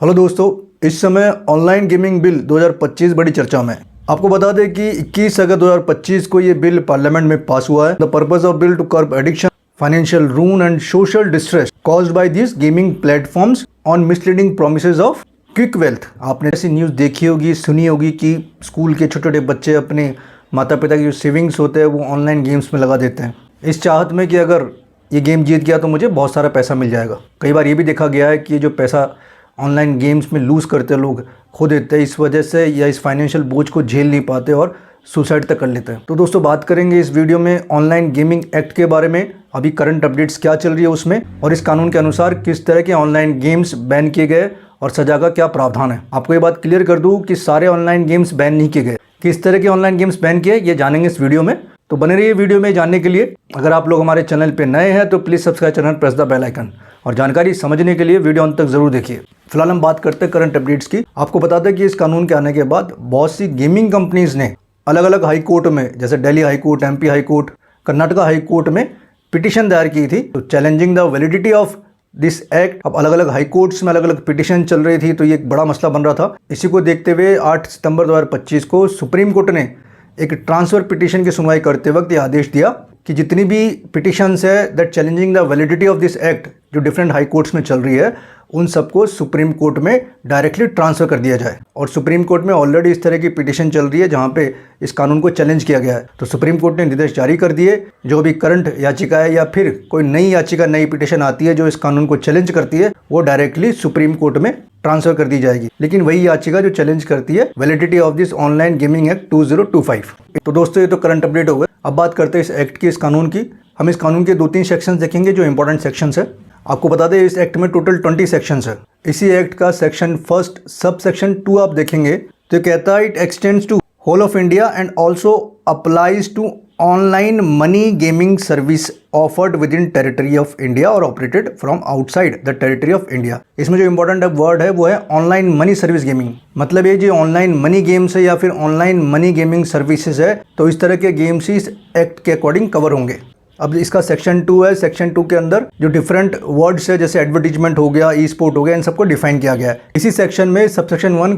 Hello दोस्तों, इस समय ऑनलाइन गेमिंग बिल 2025 बड़ी चर्चा में है। आपको बता दें कि 21 अगस्त 2025 को ये बिल पार्लियामेंट में पास हुआ है। The purpose of bill to curb addiction, financial ruin and social distress caused by this gaming platforms on misleading promises of quick wealth. आपने ऐसी न्यूज़ देखी होगी, सुनी होगी कि स्कूल के छोटे छोटे बच्चे अपने माता पिता की जो सेविंग्स होते हैं वो ऑनलाइन गेम्स में लगा देते हैं, इस चाहत में कि अगर ये गेम जीत गया तो मुझे बहुत सारा पैसा मिल जाएगा। कई बार ये भी देखा गया है कि ये जो पैसा ऑनलाइन गेम्स में लूज़ करते लोग खो देते हैं, इस वजह से या इस फाइनेंशियल बोझ को झेल नहीं पाते और सुसाइड तक कर लेते हैं। तो दोस्तों, बात करेंगे इस वीडियो में ऑनलाइन गेमिंग एक्ट के बारे में, अभी करंट अपडेट्स क्या चल रही है उसमें, और इस कानून के अनुसार किस तरह के ऑनलाइन गेम्स बैन किए गए और सजा का क्या प्रावधान है। आपको ये बात क्लियर कर दूँ कि सारे ऑनलाइन गेम्स बैन नहीं किए गए, किस तरह के ऑनलाइन गेम्स बैन किए ये जानेंगे इस वीडियो में। तो बने रहिए वीडियो में जानने के लिए। अगर आप लोग हमारे चैनल पे नए हैं तो please subscribe channel, press the bell icon, और जानकारी समझने के लिए वीडियो अंत तक जरूर देखिए। फिलहाल हम बात करते हैं करंट अपडेट्स की। आपको बता दें कि इस कानून के आने के बाद बहुत सी गेमिंग कंपनीज ने अलग अलग हाई कोर्ट में, जैसे Delhi high court, MP high court, Karnataka high court में पिटीशन दायर की थी तो challenging the validity of this act. अब अलग अलग हाई कोर्ट्स में अलग अलग पिटीशन चल रही थी, तो ये एक बड़ा मसला बन रहा था। इसी को देखते हुए 8 सितंबर 2025 को सुप्रीम कोर्ट ने एक ट्रांसफर पिटीशन की सुनवाई करते वक्त ये आदेश दिया कि जितनी भी पिटीशंस है that challenging the validity of this act, जो डिफरेंट हाई कोर्ट्स में चल रही है, उन सबको सुप्रीम कोर्ट में डायरेक्टली ट्रांसफर कर दिया जाए। और सुप्रीम कोर्ट में ऑलरेडी इस तरह की पिटीशन चल रही है जहां पे इस कानून को चैलेंज किया गया है। तो सुप्रीम कोर्ट ने निर्देश जारी कर दिए, जो भी करंट याचिका है या फिर कोई नई याचिका, नई पिटीशन आती है जो इस कानून को चैलेंज करती है, वो डायरेक्टली सुप्रीम कोर्ट में ट्रांसफर कर दी जाएगी। लेकिन वही याचिका जो चैलेंज करती है validity of this online gaming act 2025। तो दोस्तों, ये तो करंट अपडेट हो गए। अब बात करते हैं इस एक्ट की, इस कानून की। हम इस कानून के 2-3 सेक्शंस देखेंगे जो इंपॉर्टेंट सेक्शंस है। आपको बता दें इस एक्ट में टोटल 20 सेक्शंस है। इसी एक्ट का सेक्शन 1 सब सेक्शन 2 आप देखेंगे तो कहता है it extends to whole of India and also applies to online money gaming service offered within territory of India और operated from outside the territory of India. इसमें जो important word है वो है ऑनलाइन मनी सर्विस गेमिंग। मतलब ये जो online money games है या फिर ऑनलाइन मनी गेमिंग सर्विसेज है, तो इस तरह के गेम्स ही इस एक्ट के अकॉर्डिंग कवर होंगे। अब इसका सेक्शन 2 है। सेक्शन 2 के अंदर जो डिफरेंट वर्ड्स है, जैसे एडवर्टीजमेंट हो गया, ई स्पोर्ट हो गया, इन सबको डिफाइन किया गया है। इसी सेक्शन में सबसेक्शन 1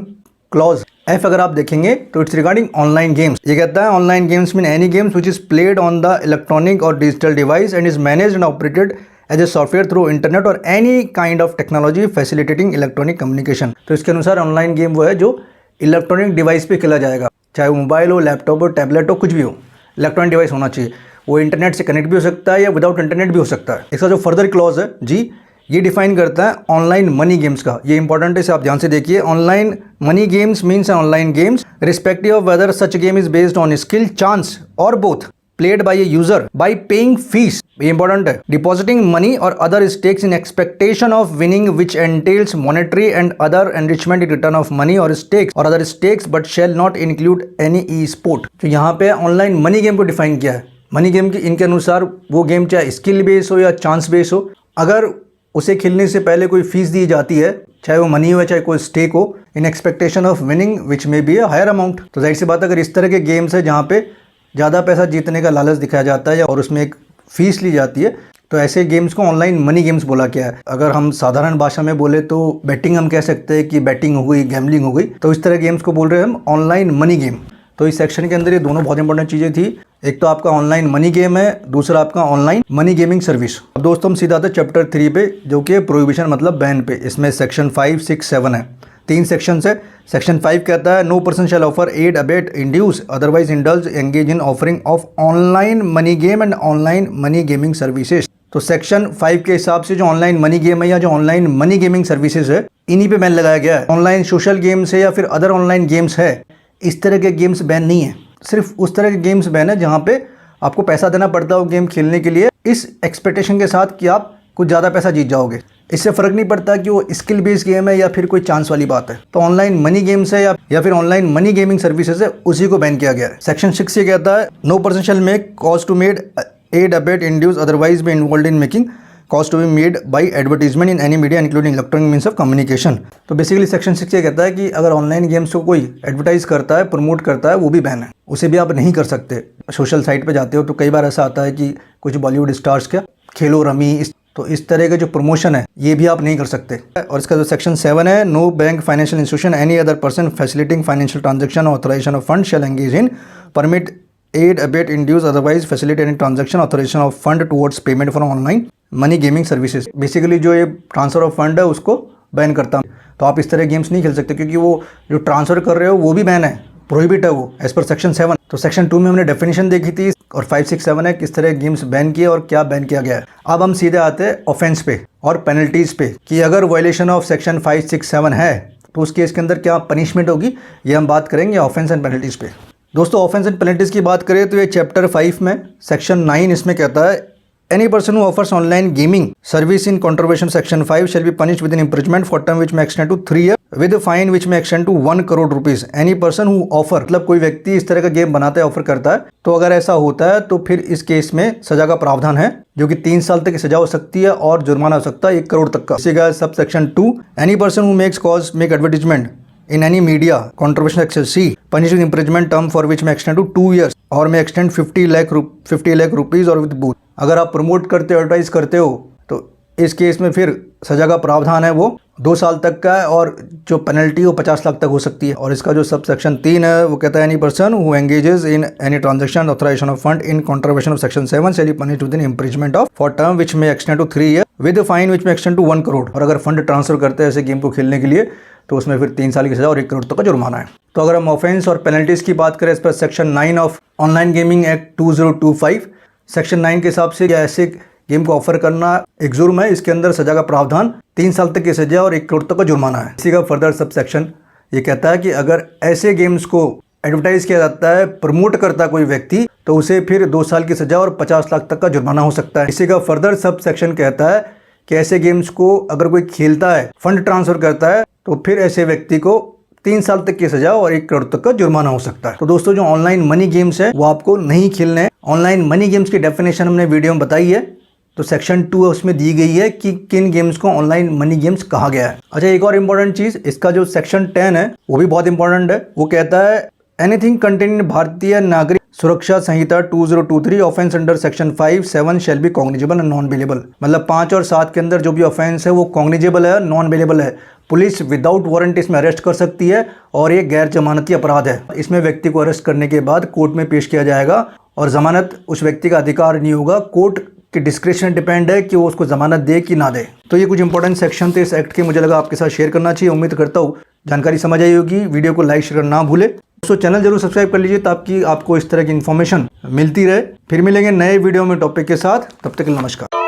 क्लॉज F अगर आप देखेंगे तो इट्स रिगार्डिंग ऑनलाइन गेम्स। ये कहता है online games mean any games which is played on the electronic और digital device and is managed and operated as a software through internet और any kind of technology facilitating electronic communication. तो इसके अनुसार online game वो है जो electronic device पे खेला जाएगा, चाहे वो मोबाइल हो, लैपटॉप हो, टैबलेट हो, कुछ भी हो, इलेक्ट्रॉनिक डिवाइस होना चाहिए। वो इंटरनेट से कनेक्ट भी हो सकता है या विदाउट इंटरनेट भी हो सकता है। इसका जो फर्दर क्लॉज है जी, ये डिफाइन करता है ऑनलाइन मनी गेम्स का। ये इंपॉर्टेंट है, इसे आप ध्यान से देखिए। Online money games means online games respective of whether such game is based on skill, chance और both, played by a user by paying fees, ये इंपॉर्टेंट है, डिपॉजिटिंग मनी और other stakes in expectation of winning which entails monetary and other enrichment in return of money और stakes और other stakes but shall not include any e sport. तो यहाँ पे online money game को define किया है। Money game की इनके अनुसार वो गेम चाहे स्किल बेस हो या चांस बेस हो, अगर उसे खेलने से पहले कोई फीस दी जाती है, चाहे वो मनी हो चाहे कोई स्टेक हो, इन एक्सपेक्टेशन ऑफ विनिंग विच में बी ए हायर अमाउंट। तो जाहिर सी बात है, अगर इस तरह के गेम्स है जहाँ पे ज़्यादा पैसा जीतने का लालच दिखाया जाता है और उसमें एक फीस ली जाती है, तो ऐसे गेम्स को ऑनलाइन मनी गेम्स बोला गया है। अगर हम साधारण भाषा में बोले तो बैटिंग हम कह सकते हैं कि बैटिंग हो गई, गैम्बलिंग हो गई, तो इस तरह गेम्स को बोल रहे हैं हम ऑनलाइन मनी गेम। तो इस सेक्शन के अंदर ये दोनों बहुत इंपॉर्टेंट चीज़ें थी। एक तो आपका ऑनलाइन मनी गेम है, दूसरा आपका ऑनलाइन मनी गेमिंग सर्विस। अब दोस्तों, हम सीधा आते हैं चैप्टर 3 पे, जो कि प्रोहिबिशन मतलब बैन पे। इसमें सेक्शन 5, 6, 7 है, 3 सेक्शन है। सेक्शन 5 कहता है no person shall offer, aid, abet, induce, otherwise indulge, engage in offering of online money game and online money gaming services. तो सेक्शन 5 के हिसाब से जो ऑनलाइन मनी गेम है या जो ऑनलाइन मनी गेमिंग सर्विसेज है, इन्हीं पे बैन लगाया गया है। ऑनलाइन सोशल गेम्स है या फिर अदर ऑनलाइन गेम्स है, इस तरह के गेम्स बैन नहीं है। सिर्फ उस तरह के गेम्स बैन है जहाँ पे आपको पैसा देना पड़ता हो गेम खेलने के लिए, इस एक्सपेक्टेशन के साथ कि आप कुछ ज़्यादा पैसा जीत जाओगे। इससे फ़र्क नहीं पड़ता कि वो स्किल बेस्ड गेम है या फिर कोई चांस वाली बात है। तो ऑनलाइन मनी गेम्स है या फिर ऑनलाइन मनी गेमिंग सर्विसेज है, उसी को बैन किया गया है। सेक्शन 6 ये कहता है no person shall make cause to made, aid, abet, induce, otherwise be involve in making cause to be made by advertisement in any media including electronic means of communication. तो basically section 6 ये कहता है कि अगर online games को कोई advertise करता है, प्रमोट करता है, वो भी बैन है, उसे भी आप नहीं कर सकते। सोशल साइट पे जाते हो तो कई बार ऐसा आता है कि कुछ बॉलीवुड स्टार्स क्या खेलो रमी, तो इस तरह के जो प्रमोशन है ये भी आप नहीं कर सकते। और इसका जो सेक्शन 7 है, no bank financial institution any other person facilitating financial transaction authorization of fund shall engage in permit aid abet induce otherwise facilitate any transaction authorization of fund towards payment for online money gaming services. Basically जो ये transfer of fund है उसको ban करता है। तो आप इस तरह गेम्स नहीं खेल सकते क्योंकि वो जो ट्रांसफर कर रहे हो वो भी बैन है, प्रोहिबिट है वो एज पर सेक्शन 7। तो सेक्शन 2 में हमने डेफिनेशन देखी थी और 5, 6, 7 है किस तरह गेम्स बैन किए और क्या बैन किया गया है। अब हम सीधे आते हैं ऑफेंस पे और पेनल्टीज पे कि अगर वायलेशन ऑफ सेक्शन 5, 6, 7 है तो उस केस के अंदर क्या पनिशमेंट होगी, ये हम बात करेंगे ऑफेंस एंड पेनल्टीज पे। दोस्तों ऑफेंस एंड पेनल्टीज की बात करें तो ये चैप्टर 5 में सेक्शन 9 इसमें कहता है any person who offers online gaming service in contravention section 5 shall be punished with an imprisonment for term which may extend to 3 years with a fine which may extend to 1 crore rupees। any person who offer, मतलब कोई व्यक्ति इस तरह का game बनाता है, offer करता है, तो अगर ऐसा होता है तो फिर इस केस में सजा का प्रावधान है जो कि 3 साल तक की सजा हो सकती है और जुर्माना हो सकता है 1 करोड़ तक का। इसी का sub section 2, any person who makes cause make advertisement in any media contravention section C punished with imprisonment term for which may extend to 2 years और may extend 50 lakh rupees और with booth। अगर आप promote करते हो, advertise करते हो तो इस केस में फिर सजा का प्रावधान है वो 2 साल तक का है और जो पेनल्टी वो 50 लाख तक हो सकती है। और इसका जो सब सेक्शन 3 है वो कहता है any person who engages in any transaction authorization of fund in contravention of section 7 shall be punished with an imprisonment of for term which may extend to 3 year with fine which may extend to 1 crore. और अगर fund transfer करते हैं ऐसे game को खेलने के लिए तो उसमें फिर 3 साल की सजा और 1 करोड़ तक का जुर्माना है। तो अगर हम ऑफेंस और पेनल्टीज की बात करें इस पर section 9 of online gaming act 2025 section 9 के हिसाब से ऐसे गेम को ऑफर करना एक जुर्म है। इसके अंदर सजा का प्रावधान 3 साल तक की सजा और 1 करोड़ तक का जुर्माना है। इसी का फर्दर सब सेक्शन ये कहता है कि अगर ऐसे गेम्स को एडवर्टाइज किया जाता है, प्रमोट करता है कोई व्यक्ति, तो उसे फिर 2 साल की सजा और 50 लाख तक का जुर्माना हो सकता है। इसी का फर्दर सब सेक्शन कहता है कि ऐसे गेम्स को अगर कोई खेलता है, फंड ट्रांसफर करता है, तो फिर ऐसे व्यक्ति को 3 साल तक की सजा और 1 करोड़ तक का जुर्माना हो सकता है। तो दोस्तों जो ऑनलाइन मनी गेम्स है वो आपको नहीं खेलने हैं। ऑनलाइन मनी गेम्स की डेफिनेशन हमने वीडियो में बताई है, तो सेक्शन 2 उसमें दी गई है कि किन गेम्स को ऑनलाइन मनी गेम्स कहा गया है। अच्छा, एक और इम्पोर्टेंट चीज, इसका जो सेक्शन 10 है वो भी बहुत इंपॉर्टेंट है। वो कहता है एनीथिंग कंटेन इन भारतीय नागरिक सुरक्षा संहिता 2023 offence under section 5, 7 shall B cognizable and non bailable. मतलब 5 और 7 के अंदर जो भी ऑफेंस है वो कॉग्निजेबल है, नॉन बेलेबल है। पुलिस विदाउट वारंट इसमें अरेस्ट कर सकती है और ये गैर जमानती अपराध है। इसमें व्यक्ति को अरेस्ट करने के बाद कोर्ट में पेश किया जाएगा और जमानत उस व्यक्ति का अधिकार नहीं होगा। कोर्ट कि डिस्क्रिप्शन डिपेंड है कि वो उसको जमानत दे कि ना दे। तो ये कुछ इंपॉर्टेंट सेक्शन थे इस एक्ट के, मुझे लगा आपके साथ शेयर करना चाहिए। उम्मीद करता हूँ जानकारी समझ आई होगी। वीडियो को लाइक शेयर ना भूले। दोस्तों चैनल जरूर सब्सक्राइब कर लीजिए ताकि आपको इस तरह की इन्फॉर्मेशन मिलती रहे। फिर मिलेंगे नए वीडियो में टॉपिक के साथ, तब तक के लिए नमस्कार।